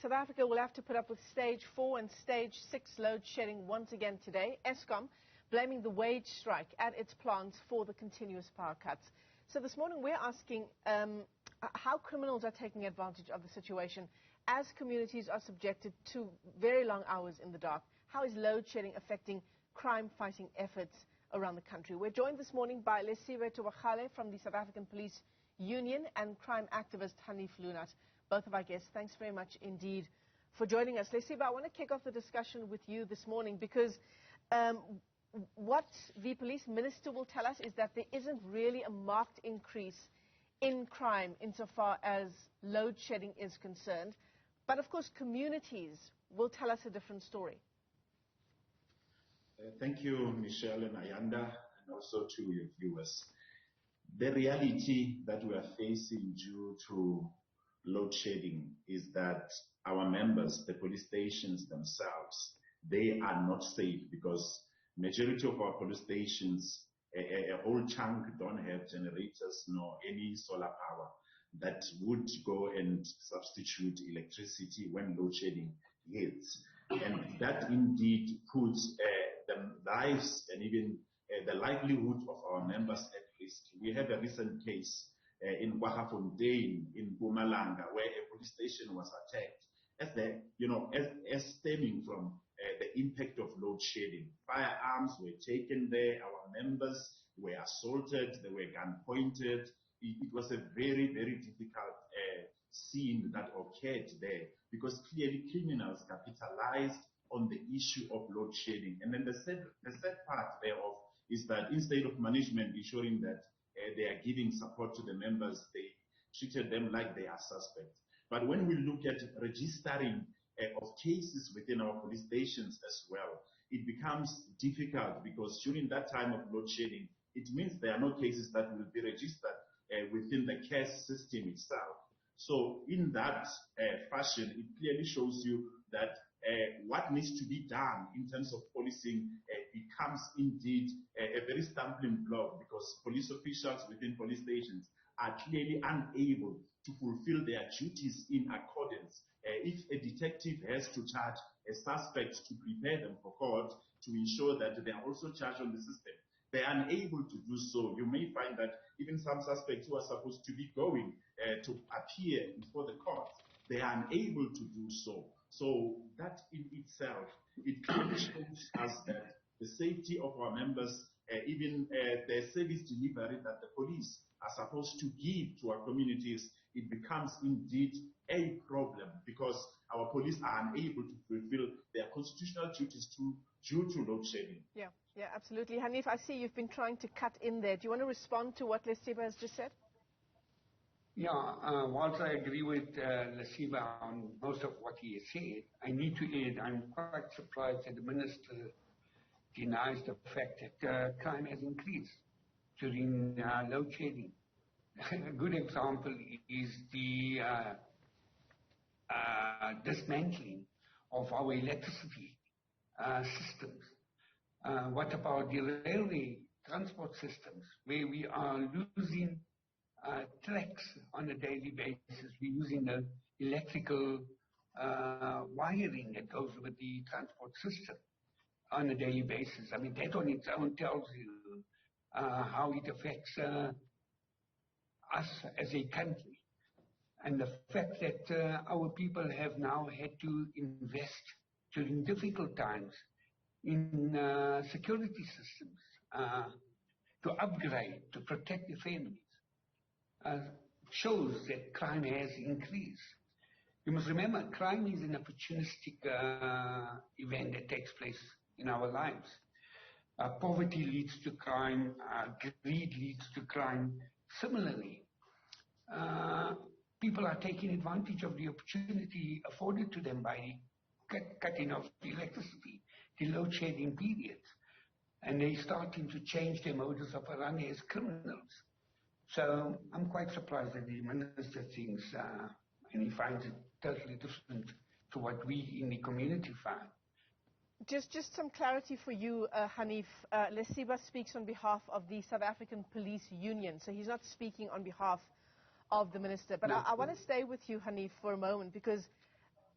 South Africa will have to put up with stage 4 and stage 6 load shedding once again today. Eskom blaming the wage strike at its plants for the continuous power cuts. So this morning we're asking how criminals are taking advantage of the situation as communities are subjected to very long hours in the dark. How is load shedding affecting crime-fighting efforts around the country? We're joined this morning by Lesiba Thobakgale from the South African Police Union and crime activist Hanif Loonat. Both of our guests, thanks very much indeed for joining us. Lesiba, I want to kick off the discussion with you this morning because what the police minister will tell us is that there isn't really a marked increase in crime insofar as load shedding is concerned. But of course, communities will tell us a different story. Thank you, Michelle and Ayanda, and also to your viewers. The reality that we are facing due to load shedding is that our members, the police stations themselves, they are not safe because majority of our police stations, a whole chunk don't have generators nor any solar power that would go and substitute electricity when load shedding hits. And that indeed puts the lives and even the livelihood of our members at risk. We had a recent case in Kwaggafontein in Mpumalanga where a police station was attacked as stemming from the impact of load shedding. Firearms were taken there, our members were assaulted, they were gun pointed. It was a very, very difficult scene that occurred there because clearly criminals capitalized on the issue of load shedding. And then the sad part thereof is that instead of management ensuring that they are giving support to the members, they treated them like they are suspects. But when we look at registering of cases within our police stations as well, it becomes difficult because during that time of load shedding, it means there are no cases that will be registered within the CAS system itself. So in that fashion, it clearly shows you that what needs to be done in terms of policing becomes indeed a very stumbling block because police officials within police stations are clearly unable to fulfill their duties in accordance. If a detective has to charge a suspect to prepare them for court to ensure that they are also charged on the system, they are unable to do so. You may find that even some suspects who are supposed to be going to appear before the court, they are unable to do so. So that in itself, it clearly shows us that the safety of our members, even the service delivery that the police are supposed to give to our communities, it becomes indeed a problem because our police are unable to fulfill their constitutional duties due to load shedding. Yeah, absolutely. Hanif, I see you've been trying to cut in there. Do you want to respond to what Lesiba has just said? Yeah, whilst I agree with Lesiba on most of what he has said, I need to add, I'm quite surprised that the minister denies the fact that crime has increased during load shedding. A good example is the dismantling of our electricity systems. What about the railway transport systems, where we are losing tracks on a daily basis? We're using the electrical wiring that goes with the transport system on a daily basis. I mean, that on its own tells you how it affects us as a country. And the fact that our people have now had to invest during difficult times in security systems to upgrade, to protect their families, shows that crime has increased. You must remember, crime is an opportunistic event that takes place in our lives. Poverty leads to crime, greed leads to crime. Similarly, people are taking advantage of the opportunity afforded to them by cutting off the electricity, the load shedding periods, and they're starting to change their modus operandi as criminals. So I'm quite surprised that the minister thinks, and he finds it totally different to what we in the community find. Just some clarity for you, Hanif. Lesiba speaks on behalf of the South African Police Union, so he's not speaking on behalf of the minister. But I want to stay with you, Hanif, for a moment, because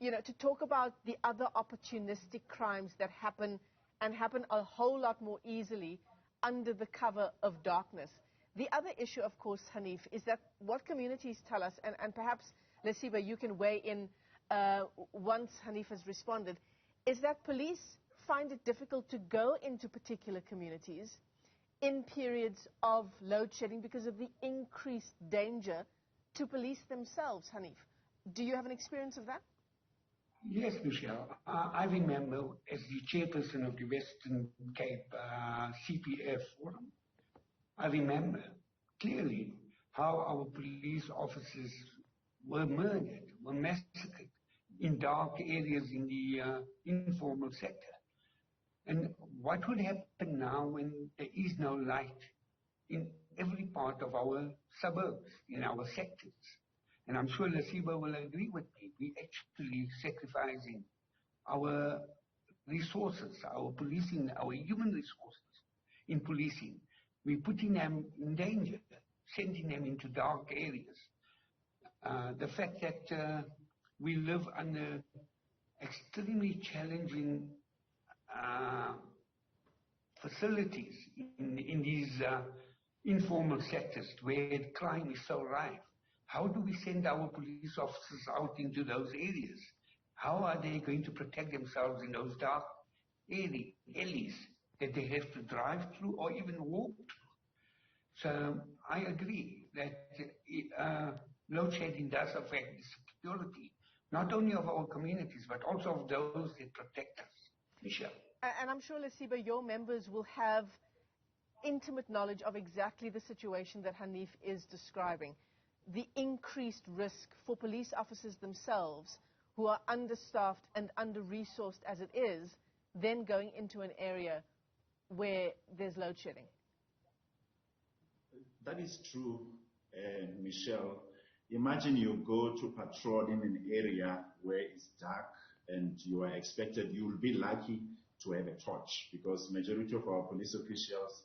to talk about the other opportunistic crimes that happen and happen a whole lot more easily under the cover of darkness. The other issue, of course, Hanif, is that what communities tell us, and perhaps, Lesiba, you can weigh in once Hanif has responded, is that police find it difficult to go into particular communities in periods of load shedding because of the increased danger to police themselves. Hanif, do you have an experience of that? Yes, Michelle. I remember as the chairperson of the Western Cape CPF Forum, I remember clearly how our police officers were murdered, were massacred in dark areas in the informal sector. And what would happen now when there is no light in every part of our suburbs, in our sectors? And I'm sure Lesiba will agree with me. We're actually sacrificing our resources, our policing, our human resources in policing. We're putting them in danger, sending them into dark areas. The fact that we live under extremely challenging facilities in these informal sectors where crime is so rife. How do we send our police officers out into those areas? How are they going to protect themselves in those dark alleys that they have to drive through or even walk through? So I agree that load shedding does affect the security, not only of our communities, but also of those that protect us. Michelle. And I'm sure, Lesiba, your members will have intimate knowledge of exactly the situation that Hanif is describing. The increased risk for police officers themselves who are understaffed and under-resourced as it is, then going into an area where there's load shedding. That is true, Michelle. Imagine you go to patrol in an area where it's dark and you are expected, you will be lucky to have a torch, because majority of our police officials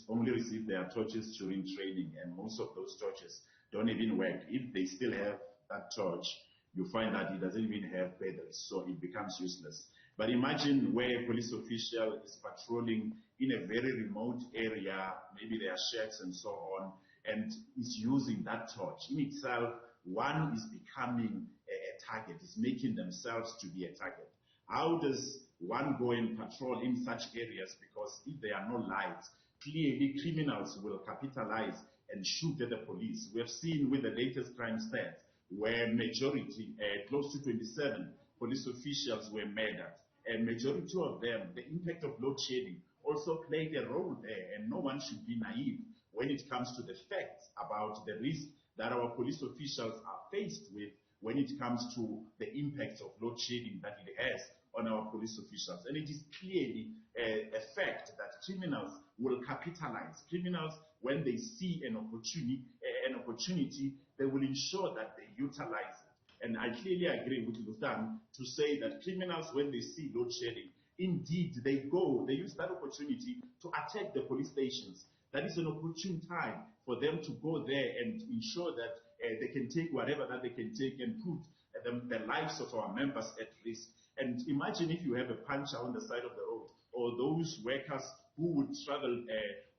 only receive their torches during training, and most of those torches don't even work. If they still have that torch, you find that it doesn't even have pedals, so it becomes useless. But imagine where a police official is patrolling in a very remote area, maybe there are sheds and so on, and is using that torch. In itself, one is becoming a target, is making themselves to be a target. How does one go and patrol in such areas? Because if there are no lights, clearly criminals will capitalize and shoot at the police. We have seen with the latest crime stats where majority, close to 27 police officials were murdered. And majority of them, the impact of load shedding also played a role there, and no one should be naive when it comes to the facts about the risk that our police officials are faced with when it comes to the impact of load shedding that it has on our police officials. And it is clearly a fact that criminals will capitalize. Criminals, when they see an opportunity, they will ensure that they utilize it. And I clearly agree with Luthan to say that criminals, when they see load shedding, indeed they use that opportunity to attack the police stations. That is an opportune time for them to go there and ensure that they can take whatever that they can take and put the lives of our members at risk. And imagine if you have a puncher on the side of the road, or those workers who would travel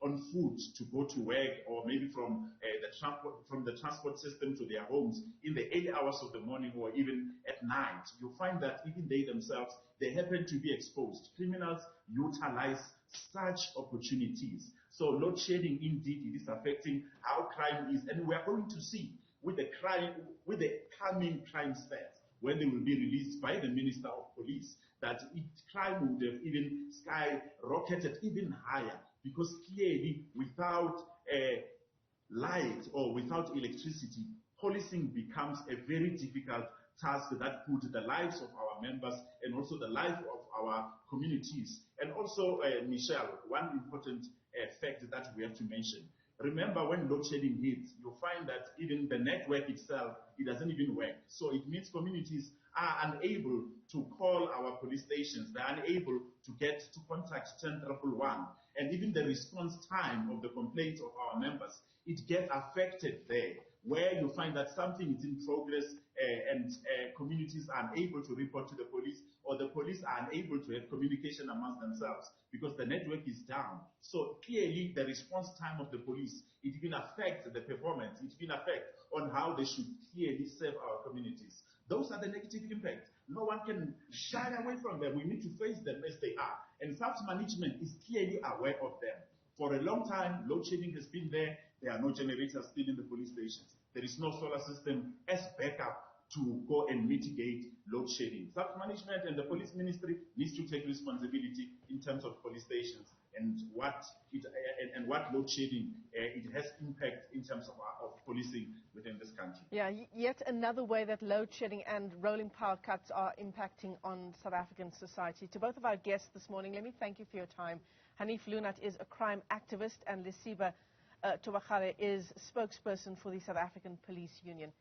on foot to go to work, or maybe from the transport system to their homes in the early hours of the morning or even at night. You find that even they themselves, they happen to be exposed. Criminals utilize such opportunities. So load shedding, indeed, it is affecting how crime is, and we are going to see with the coming crime stats, when they will be released by the Minister of Police, that crime would have even skyrocketed even higher, because clearly without light or without electricity, policing becomes a very difficult task that puts the lives of our members and also the life of our communities. And also, Michelle, one important fact that we have to mention. Remember, when load shedding hits, you'll find that even the network itself, it doesn't even work. So it means communities are unable to call our police stations. They're unable to get to contact 1011. And even the response time of the complaints of our members, it gets affected there. where you find that something is in progress and communities are unable to report to the police, or the police are unable to have communication amongst themselves because the network is down. So clearly the response time of the police, it will affect the performance, it will affect on how they should clearly serve our communities. Those are the negative impacts. No one can shy away from them. We need to face them as they are. And self-management is clearly aware of them. For a long time, load shedding has been there. There are no generators still in the police stations. There is no solar system as backup to go and mitigate load shedding. Self-management and the police ministry needs to take responsibility in terms of police stations and what load shedding it has impact in terms of policing within this country. Yeah, yet another way that load shedding and rolling power cuts are impacting on South African society. To both of our guests this morning, let me thank you for your time. Hanif Loonat is a crime activist, and Lesiba Thobakgale is spokesperson for the South African Police Union.